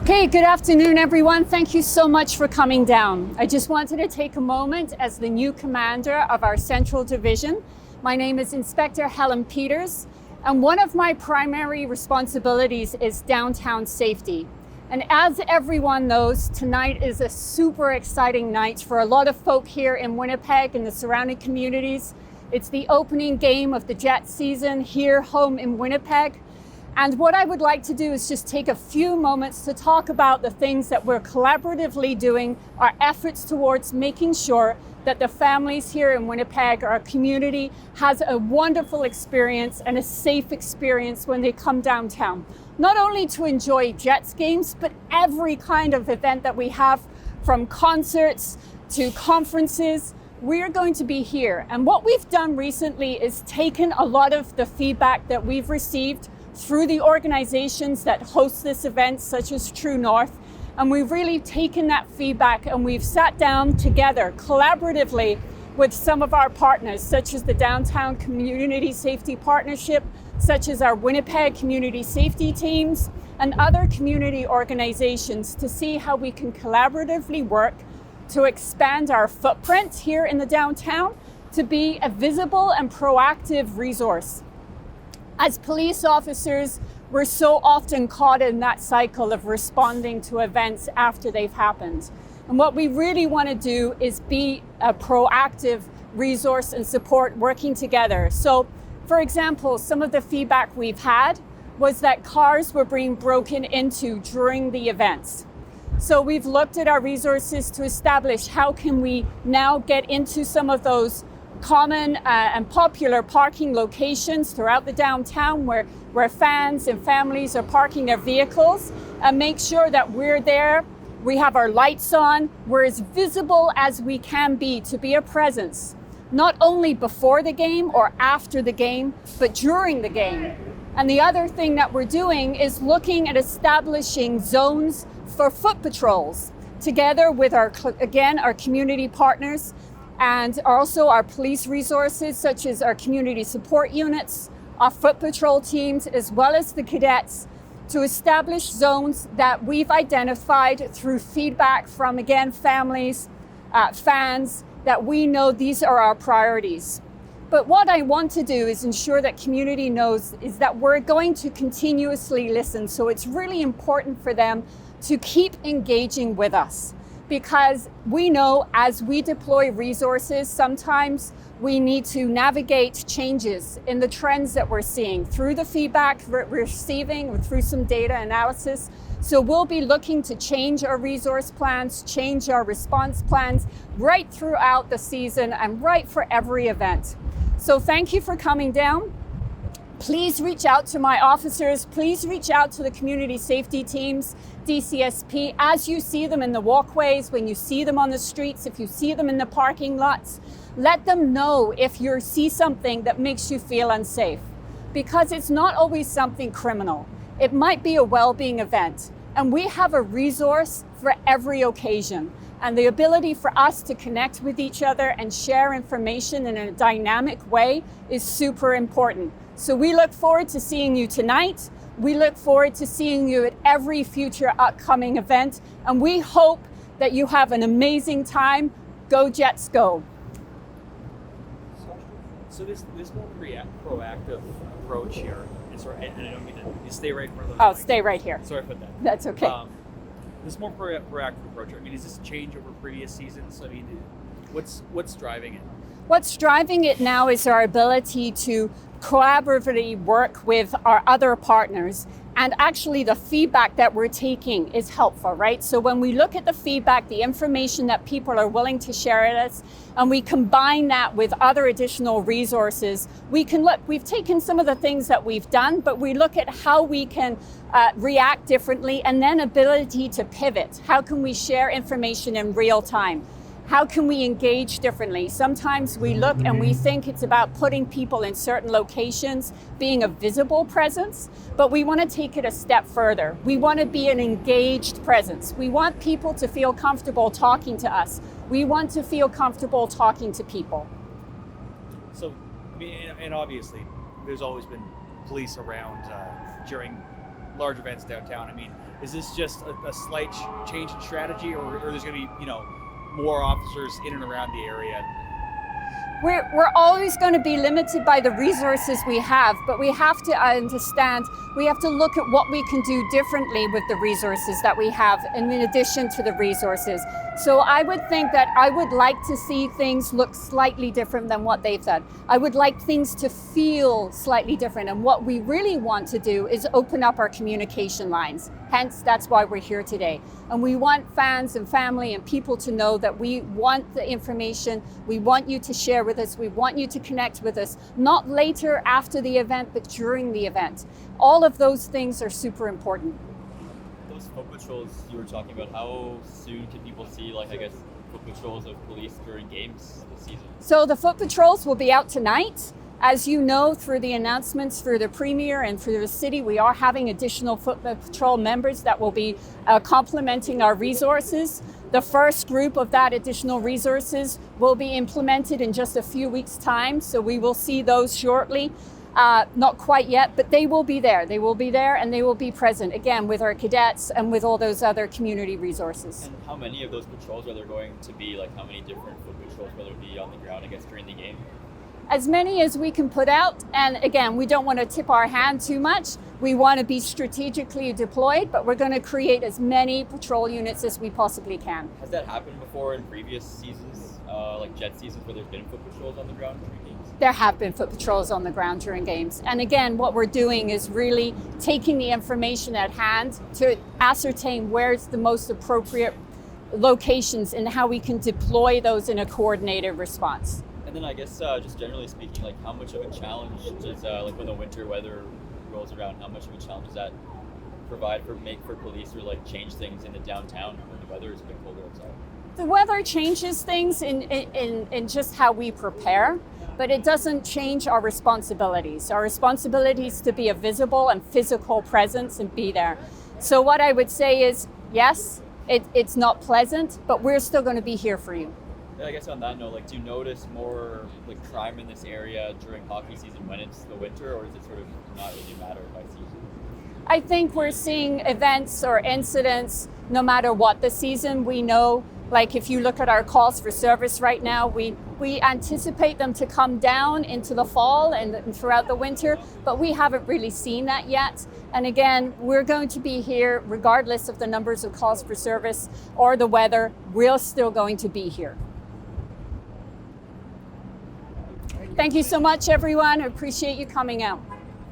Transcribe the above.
Okay, good afternoon, everyone. Thank you so much for coming down. I just wanted to take a moment as the new commander of our Central Division. My name is Inspector Helen Peters, and one of my primary responsibilities is downtown safety. And as everyone knows, tonight is a super exciting night for a lot of folk here in Winnipeg and the surrounding communities. It's the opening game of the Jets season here home in Winnipeg. And what I would like to do is just take a few moments to talk about the things that we're collaboratively doing, our efforts towards making sure that the families here in Winnipeg, our community, has a wonderful experience and a safe experience when they come downtown. Not only to enjoy Jets games, but every kind of event that we have, from concerts to conferences. We're going to be here. And what we've done recently is taken a lot of the feedback that we've received through the organizations that host this event, such as True North. And we've really taken that feedback and we've sat down together collaboratively with some of our partners, such as the Downtown Community Safety Partnership, such as our Winnipeg Community Safety Teams, and other community organizations to see how we can collaboratively work to expand our footprint here in the downtown to be a visible and proactive resource. As police officers, we're so often caught in that cycle of responding to events after they've happened. And what we really want to do is be a proactive resource and support working together. So, for example, some of the feedback we've had was that cars were being broken into during the events. So we've looked at our resources to establish how can we now get into some of those common and popular parking locations throughout the downtown where fans and families are parking their vehicles, and make sure that we're there, we have our lights on, we're as visible as we can be to be a presence, not only before the game or after the game, but during the game. And the other thing that we're doing is looking at establishing zones for foot patrols together with our community partners, and also our police resources, such as our community support units, our foot patrol teams, as well as the cadets, to establish zones that we've identified through feedback from, again, families, fans, that we know these are our priorities. But what I want to do is ensure that community knows is that we're going to continuously listen. So it's really important for them to keep engaging with us, because we know as we deploy resources, sometimes we need to navigate changes in the trends that we're seeing through the feedback we're receiving or through some data analysis. So we'll be looking to change our resource plans, change our response plans right throughout the season and right for every event. So thank you for coming down. Please reach out to my officers. Please reach out to the community safety teams, DCSP, as you see them in the walkways, when you see them on the streets, if you see them in the parking lots. Let them know if you see something that makes you feel unsafe, because it's not always something criminal. It might be a well-being event, and we have a resource for every occasion. And the ability for us to connect with each other and share information in a dynamic way is super important. So we look forward to seeing you tonight. We look forward to seeing you at every future upcoming event. And we hope that you have an amazing time. Go Jets, go. So this more proactive approach here, and I don't mean to, you stay right for a little. Oh, stay right here. Sorry for that. That's okay. This more proactive approach, I mean, is this a change over previous seasons? I mean, what's driving it? What's driving it now is our ability to collaboratively work with our other partners. And actually the feedback that we're taking is helpful, right? So when we look at the feedback, the information that people are willing to share with us, and we combine that with other additional resources, we can look, we've taken some of the things that we've done, but we look at how we can react differently, and then ability to pivot. How can we share information in real time? How can we engage differently? Sometimes we look and we think it's about putting people in certain locations, being a visible presence, but we want to take it a step further. We want to be an engaged presence. We want people to feel comfortable talking to us. We want to feel comfortable talking to people. So, and obviously, there's always been police around during large events downtown. I mean, is this just a slight change in strategy, or there's going to be, more officers in and around the area? We're always going to be limited by the resources we have, but we have to understand, we have to look at what we can do differently with the resources that we have, and in addition to the resources. So I would think that I would like to see things look slightly different than what they've done. I would like things to feel slightly different, and what we really want to do is open up our communication lines. Hence, that's why we're here today. And we want fans and family and people to know that we want the information, we want you to share with us, we want you to connect with us, not later after the event, but during the event. All of those things are super important. Those foot patrols you were talking about, how soon can people see, foot patrols of police during games this season? So the foot patrols will be out tonight. As you know, through the announcements through the Premier and through the city, we are having additional foot patrol members that will be complementing our resources. The first group of that additional resources will be implemented in just a few weeks' time, so we will see those shortly. Not quite yet, but they will be there. They will be there and they will be present, again, with our cadets and with all those other community resources. And how many of those patrols are there going to be? How many different foot patrols will there be on the ground, during the game? As many as we can put out, and again, we don't want to tip our hand too much. We want to be strategically deployed, but we're going to create as many patrol units as we possibly can. Has that happened before in previous seasons, like jet seasons, where there's been foot patrols on the ground during games? There have been foot patrols on the ground during games. And again, what we're doing is really taking the information at hand to ascertain where's the most appropriate locations and how we can deploy those in a coordinated response. And then I guess just generally speaking, how much of a challenge does when the winter weather rolls around, how much of a challenge does that make for police, or change things in the downtown when the weather is a bit colder outside? The weather changes things in just how we prepare, but it doesn't change our responsibilities. Our responsibilities to be a visible and physical presence and be there. So what I would say is, yes, it's not pleasant, but we're still going to be here for you. I guess on that note, do you notice more crime in this area during hockey season when it's the winter, or does it sort of not really matter by season? I think we're seeing events or incidents no matter what the season. We know, if you look at our calls for service right now, we anticipate them to come down into the fall and throughout the winter, but we haven't really seen that yet. And again, we're going to be here regardless of the numbers of calls for service or the weather. We're still going to be here. Thank you so much, everyone. I appreciate you coming out.